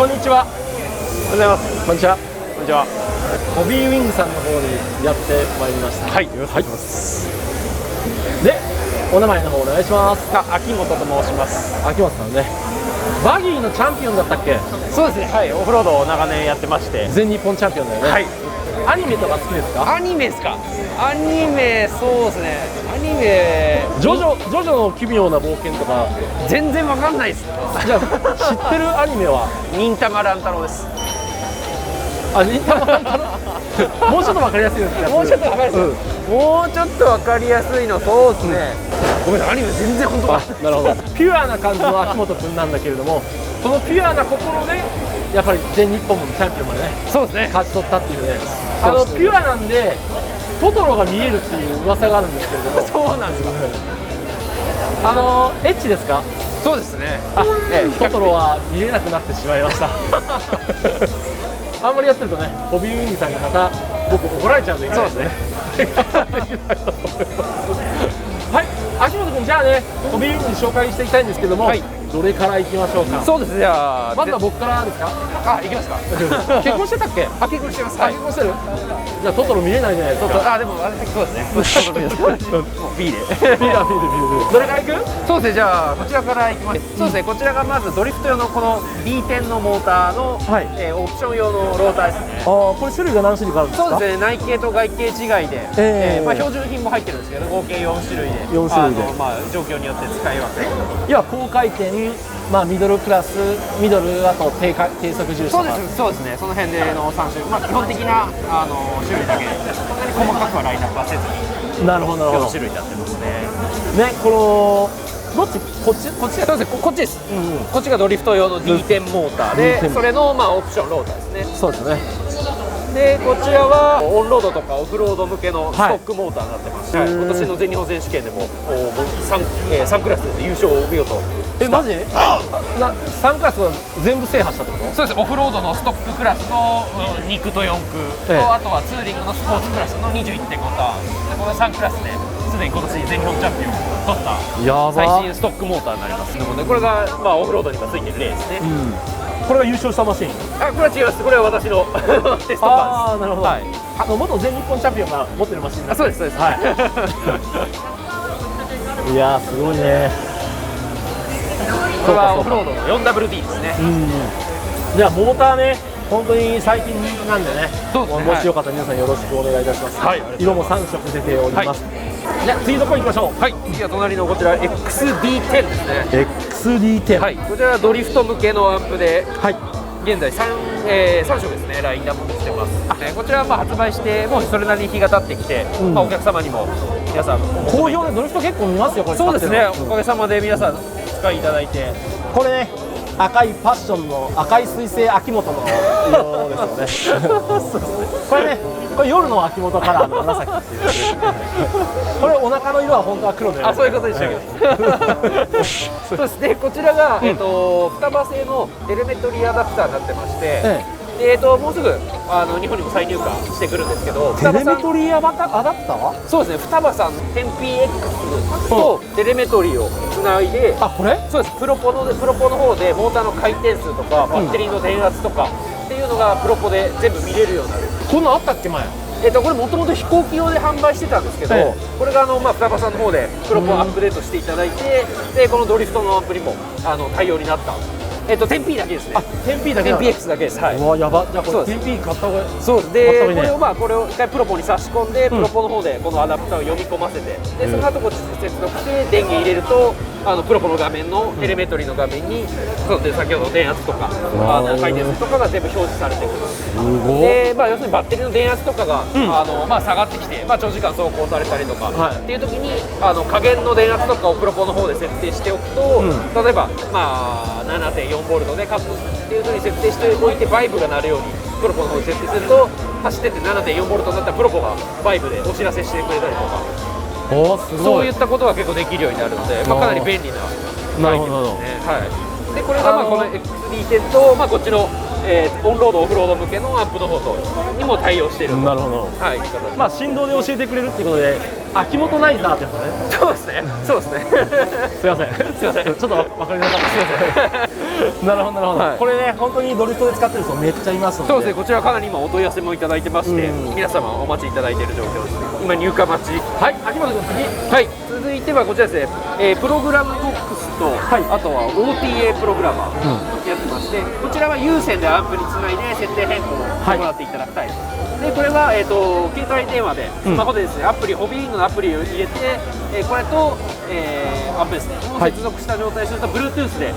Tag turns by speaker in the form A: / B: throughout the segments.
A: こんにちは。
B: おはようございます。
A: こんにちは。
B: こんにちは。
A: ホビーウィングさんの方にやってまいりました。
B: はい、よろしくお願いします。
A: で、お名前の方お願いします。
B: 秋元と申します。
A: 秋元さんね、バギーのチャンピオンだったっけ？
B: そうですね。はい、オフロードを長年やってまして、
A: 全日本チャンピオンだよね。
B: はい。
A: アニメとか好きですか？
B: アニメですか？アニメ、そうですね。アニメ、
A: ジョジョの奇妙な冒険とか
B: 全然わかんないです。
A: じゃあ知ってるアニメは？
B: 忍たま乱太郎です。
A: あ、忍たま乱太郎。もうちょっとわかりやすいですね。
B: もうちょっとわかりやすい。もうちょっとわかりやすいの、そうですね。ごめんなさい、アニメ全然本当だ。
A: なるほど。ピュアな感じの秋元君なんだけれども、そのピュアな心でやっぱり全日本のチャンピオンまでね、
B: そうですね。
A: 勝ち取ったっていうね。ピュアなんでトトロが見えるっていう噂があるんですけれども。
B: そうなんですか。
A: エッチですか？
B: そうですね。
A: トトロは見れなくなってしまいました。あんまりやってるとね、ホビーウィングさんにまた僕怒られちゃうんでいけないですね。はい、秋元君、じゃあね、ホビーウィングに紹介していきたいんですけども、はい、どれからいきましょうか。
B: そうです。じゃあ
A: まずは僕からですか？
B: あ、いきますか。
A: 結婚してたっけ？
B: あ、結婚してます。はい。
A: 結婚してる？じゃあトトロ見れないじゃないですか。
B: あ、でもそうですね。B で。
A: ビール。どれからいく？
B: そうですね。じゃあこちらからいきます。そうですね。こちらがまずドリフト用のこの B10 のモーターのオプション用のローターですね。
A: ああ、これ種類が何種類かあるんですか？そう
B: ですね。内径と外径違いで、まあ標準品も入ってるんですけど、合計4種類で。
A: 4種類で。
B: まあ状況によって使い分け。
A: いや、高回転、まあミドルクラス、ミドルあと低速重視とか。
B: そうですね。その辺での3種類。まあ基本的な種類だけで、そんなに細かくはラインナップはせずに。
A: なるほどなるほど。
B: 4種類になってますね。
A: ね、このどっち？こっち？
B: そうですね。こっちです。こっちがドリフト用の D10 モーターで、それのまあオプションローターですね。
A: そうですね。
B: でこちらはオンロードとかオフロード向けのストックモーターになってます。今年の全日本選手権でも3クラスで優勝を見事。
A: マジ？3クラスは全部制覇したってこと？
B: そうです。オフロードのストッククラスの2区と4区と、あとはツーリングのスポーツクラスの 21.5 ターンで、この3クラスですでに今年全日本チャンピオンを取った最新ストックモーターになりますので、これがまあオフロードにもついてる例ですね。
A: これが優勝したマシン？
B: あ、これは違います。これは私のテストカーです。
A: ああ、なるほど。元全日本チャンピオンが持ってるマシン。
B: そうですそうです。
A: はい。いやー、すごいね。
B: これはオフロードの 4WD ですね。
A: じゃあモーターね、本当に最近人気なんでね、もしよかったら皆さんよろしくお願いいたします。色も3色出ております。じゃあ次どこ行きましょう？はい、
B: 次は隣のこちら XD10 ですね。
A: XD10。
B: はい、こちらはドリフト向けのアンプで、現在3色ですね、ラインナップしてます。こちらはまあ発売してもうそれなりに日が経ってきて、お客様にも皆さん
A: 好評でドリフト結構見ますよこれ。
B: そうですね。おかげさまで皆さん使いいただいて、
A: これね、赤いパッションの赤い彗星秋元の色ですよね。これね、これ夜の秋元カラーの紫っていう。これお腹の色は本当は黒で。
B: あ、そういうことでしたけど。そうですね。こちらが双葉製のテレメトリーアダプターになってまして、もうすぐ日本にも再入荷してくるんですけど、
A: テレメトリーアダプター？
B: そうですね。双葉さん 10PX とテレメトリーをつないで、
A: これ？
B: そうです。プロポの方でモーターの回転数とかバッテリーの電圧とかっていうのがプロポで全部見れるようになる。
A: こんなんあったっけ前？
B: これもともと飛行機用で販売してたんですけど、これが双葉さんの方でプロポをアップデートしていただいて、でこのドリフトのアプリも対応になった。10P だけですね。
A: 10P だけ。
B: 10PX だけです。はい。
A: うわ、やば。じゃあこれ 10P 買った方が。
B: そうで、これを一回プロポに差し込んで、プロポの方でこのアダプターを読み込ませて、でその後こっちで接続して電源入れると、プロポの画面のテレメトリーの画面に先ほどの電圧とか回転数とかが全部表示されてくる。で、要するにバッテリーの電圧とかが下がってきて、長時間走行されたりとかっていう時に加減の電圧とかをプロポの方で設定しておくと、例えば7.4ボルトでカットっていう風に設定しておいてバイブが鳴るようにプロポの方に設定すると、走ってて 7.4 ボルトになったらプロポがバイブでお知らせしてくれたりとか、そういったことが結構できるようになるので、かなり便利なアイテムですね。はい。でこれがこの XD10 とこっちのオンロードオフロード向けのアンプの方とにも対応している。
A: なるほど。
B: はい。
A: 振動で教えてくれるっていうことで、秋元ナイザーってやつだね。
B: そうですね、そうですね。
A: すいません、
B: すいません、
A: ちょっと分かりなかった。すいません。なるほどなるほど、
B: はい
A: これね本当にドリフトで使ってる人めっちゃいますので。
B: そうですね、こちらかなり今お問い合わせもいただいてまして、
A: うん
B: 皆様お待ちいただいている状況です。今入荷待ち。
A: はい、秋元君次。
B: はい、続いてはこちらですね、プログラムボックスと、
A: はい
B: あとは OTA プログラマーやってまして、こちらは有線でアンプにつないで設定変更を行っていただきたいです。でこれは、携帯電話でスマホでですね、アプリホビーリングのアプリを入れて、これと、アンプですね、この接続した状態にすると Bluetooth で、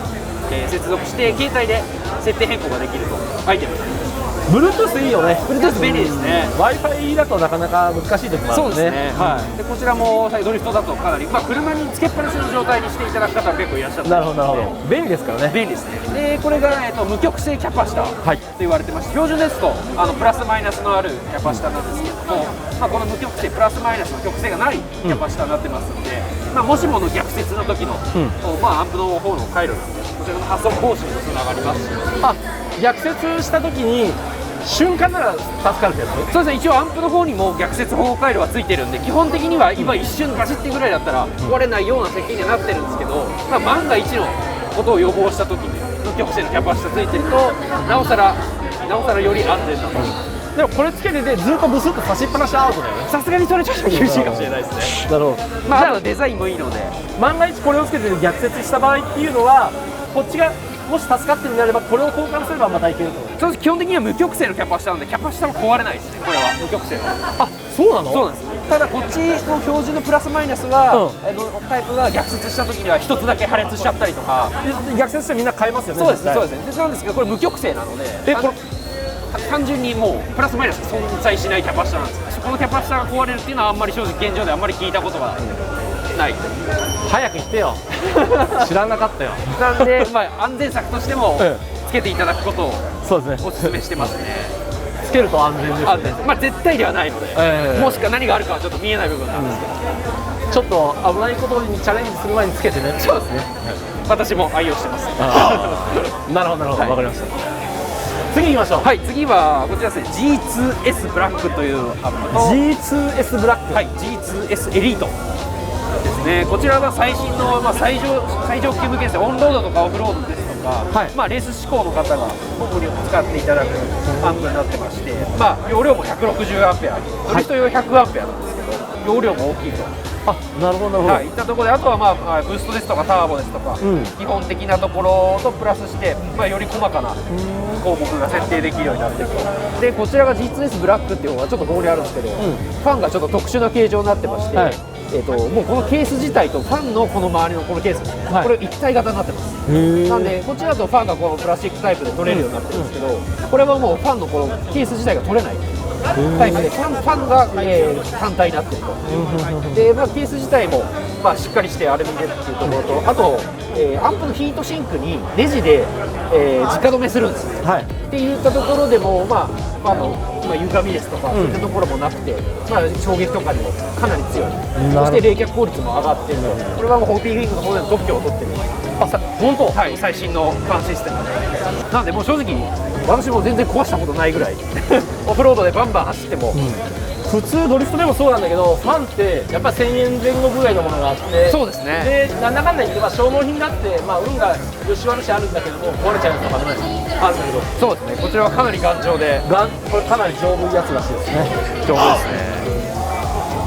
B: 接続して携帯で設定変更ができるとアイテムになります。
A: Bluetooth いいよね。
B: Bluetooth 便利ですね。
A: Wi-Fi だとなかなか難しい時もある
B: そう
A: んでね。
B: ですね、はい、でこちらもドリフトだとかなり、車につけっぱなしの状態にしていただく方は結構いらっしゃって、
A: なるほどなるほど、便利ですからね。
B: 便利ですね。でこれが、無極性キャパシタ
A: はい
B: と言われてまして、標準ですとプラスマイナスのあるキャパシタなんですけども、この無極性プラスマイナスの極性がないキャパシタになってますので、もしもの逆接の時の、アンプの方の回路なんで、こちらの発送方針にもつながりますし、
A: あ、逆接した時に瞬間なら助かるってやつ。
B: そうですね、一応アンプの方にも逆接保護回路はついてるんで、基本的には今一瞬バチってぐらいだったら壊れないような設計にはなってるんですけど、万が一のことを予防した時に無極性のキャパシタついてるとなおさらより安全だと、
A: でもこれつけててずっとブスッと差しっぱなしアウトだよね。
B: さすがにそれちょっと厳しいかもしれないですね。
A: なるほど。
B: あとデザインもいいので、
A: 万が一これをつけて逆接した場合っていうのはこっちがもし助かってるんであればこれを交換すればまたいけると。
B: そうです、基本的には無極性のキャパシタなのでキャパシタも壊れないですね。これは無極性の。
A: あ、そうなの？
B: そうなんです。ただこっちの標準のプラスマイナスは、タイプが逆接した時には一つだけ破裂しちゃったりとか。
A: で逆接してみんな変えますよね。
B: そうですね、そう
A: で
B: ですね。なんですけどこれ無極性なので、
A: これ
B: 単純にもうプラスマイナス存在しないキャパシタなんです。このキャパシタが壊れるっていうのはあんまり正直現状であんまり聞いたことがない
A: 早く言ってよ。知らなかったよ。
B: なんで、安全策としてもつけていただくことを
A: そうですね。
B: お勧めしてますね。
A: つけると安全です、ね。
B: 安全、絶対ではないので、もしか何があるかはちょっと見えない部分なんですけど、
A: ちょっと危ないことにチャレンジする前につけてね。
B: そうですね。私も愛用してます。
A: なるほどなるほど、わかりました。次行きましょう。
B: はい、次はこちらですね、G2S ブラックというアップと
A: G2S ブラック、
B: はい、G2S エリートですね。こちらが最新の、最上級向けですね。オンロードとかオフロードですとか、レース志向の方が主に使っていただくアンプになってまして、容量も160アンペア、ドリフト用100アンペアなんですけど、容量も大きいと。
A: あ、なるほどなるほど。
B: いったところで、あとはブーストですとかターボですとか、基本的なところとプラスして、より細かな項目が設定できるようになっていると。でこちらが G2S ブラックっていうのがちょっとここにあるんですけど、ファンがちょっと特殊な形状になってまして、もうこのケース自体とファンのこの周りのこのケースですね、これ一体型になってます。なんでこちらだとファンがこのプラスチックタイプで取れるようになってるんですけど、これはもうファンのこのケース自体が取れないタイプで、ファンが、単体になってると。で、ケース自体も、しっかりしてアルミでっていうところと、あと、アンプのヒートシンクにネジで、直止めするんですよ、っていったところでも、歪みですとか、そういったところもなくて、衝撃とかにもかなり強い、そして冷却効率も上がっているので、これはもうホーピーウィングの方での特許を取ってる、本当、はい、最新のファンシステムなんで、もう正直私も全然壊したことないぐらいオフロードでバンバン走っても、
A: 普通ドリフトでもそうなんだけど、ファンってやっぱり1000円前後ぐらいのものがあって、
B: そうですね。
A: でなんだかんだ言って消耗品があって、運がよし悪しあるんだけども壊れちゃうとかね、あるんだけど、
B: そうですね。こちらはかなり頑丈で、
A: これかなり丈夫いやつらしいですね。
B: 丈夫ですね。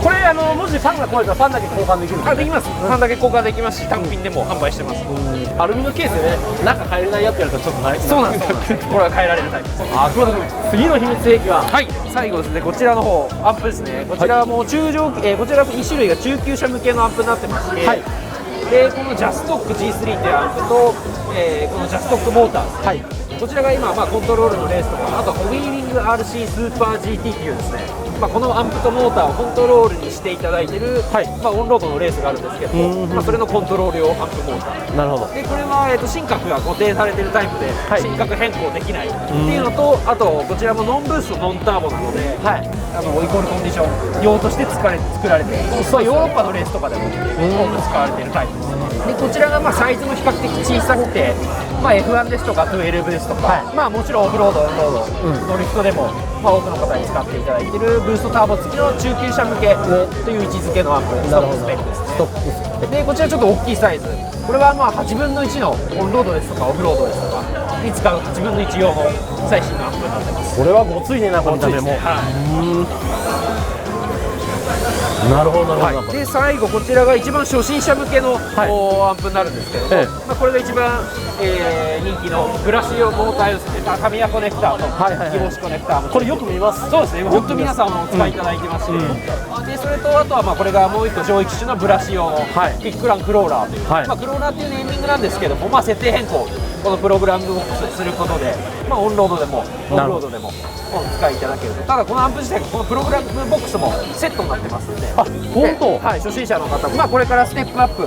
A: これもしファンが壊れたらファンだけ交換できるんですね。
B: できます。ファンだけ交換できますし、単品でも販売してます。
A: アルミのケースでね、中変えれないやつやるとちょっとない。
B: そうなんです。これは変えられるタイプです。
A: 次の秘密兵器は、
B: 最後ですね、こちらの方アンプですね。こちらはもうこちら2種類が中級者向けのアンプになってまして、でこのジャストック G3 というアンプと、このジャストックモーターです、こちらが今、コントロールのレースとか、あとはホビーリング RC スーパー GT っていうですね、このアンプとモーターをコントロールにしていただいている、オンロードのレースがあるんですけど、それのコントロール用アンプモーター。
A: なるほど。
B: でこれは、心拍が固定されているタイプで、心拍変更できないっていうのと、あとこちらもノンブーストノンターボなので、イコールコンディション用として作られている、ヨーロッパのレースとかでも多く使われているタイプです。でこちらがサイズも比較的小さくて、まあ、F1 ですとか12ですとか、まあ、もちろんオフロード、オンロード、ドリフトでも、まあ、多くの方に使っていただいているブーストターボ付きの中級車向けという位置づけのアンプ、ストップスペックですね。
A: ストップスペック
B: でこちらちょっと大きいサイズ、これはまあ8分の1のオンロードですとかオフロードですとかに使う8分の1用の最新のアンプになってます。
A: これはごついねな、この見た目も。なるほどなるほど。
B: で最後こちらが一番初心者向けの、アンプになるんですけども、まあ、これが一番、人気のブラシ用モーター用ですね。タミヤコネクターとギボシコネクターも
A: これよく見ます。
B: そうですね、本当皆さんもお使いいただいてますし、でそれとあとはまあこれがもう一個上位機種のブラシ用のキックランクローラーという、まあ、クローラーっていうネーミングなんですけども、まあ、設定変更このプログラムボックスすることで、まあ、オンロードでもオフロードでもお使いいただけると。ただこのアンプ自体がこのプログラムボックスもセットになってますので、
A: 本当、
B: はい、初心者の方も、まあ、これからステップアップ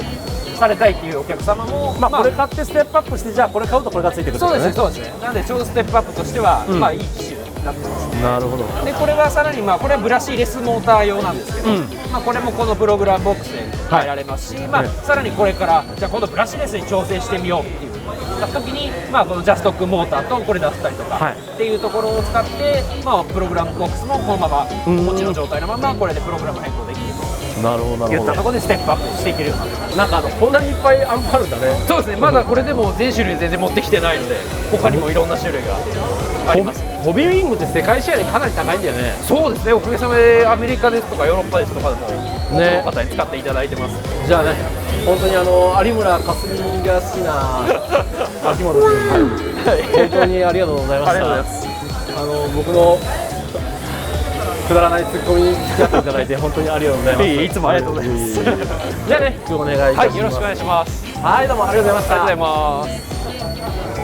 B: されたいっていうお客様も、
A: まあこれ買ってステップアップして、じゃあこれ買うとこれがついてくる。
B: そうですね、そうですね。なのでちょうどステップアップとしては、まあいい機種になってます。
A: なるほど。
B: でこれがさらに、まあこれはブラシレスモーター用なんですけど、まあこれもこのプログラムボックスで変えられますし、まあさらにこれからじゃあ今度ブラシレスに調整してみようっていう時に、まあこのジャストックモーターとこれ出したりとか、っていうところを使って、まあプログラムボックスもこのまま持ちの状態のままこれでプログラム変更できると。
A: なるほどなるほど。
B: 言ったところでステップアップしていけるようになってます。
A: なんかこんなにいっぱいアンプあるんだね。
B: そうですね、まだこれでも全種類全然持ってきてないので、他にもいろんな種類があります。
A: ホビーウィングって世界シェアでかなり高いんだよね。
B: そうですね、おかげさまでアメリカですとかヨーロッパですとかでも多くの方に使っていただいてます。
A: じゃあね、本当に有村架純が好きな秋元君、本当にありがとうございました。
B: ありがとうございます。
A: 僕のくだらないツッコミに付き合っていただいて本当にありがとうございます。
B: いつもありがとうございます。
A: じゃあね、今日お願いいたします。
B: はい、よろしくお願いします。
A: はい、どうもありがとうございました。
B: ありがとうございます。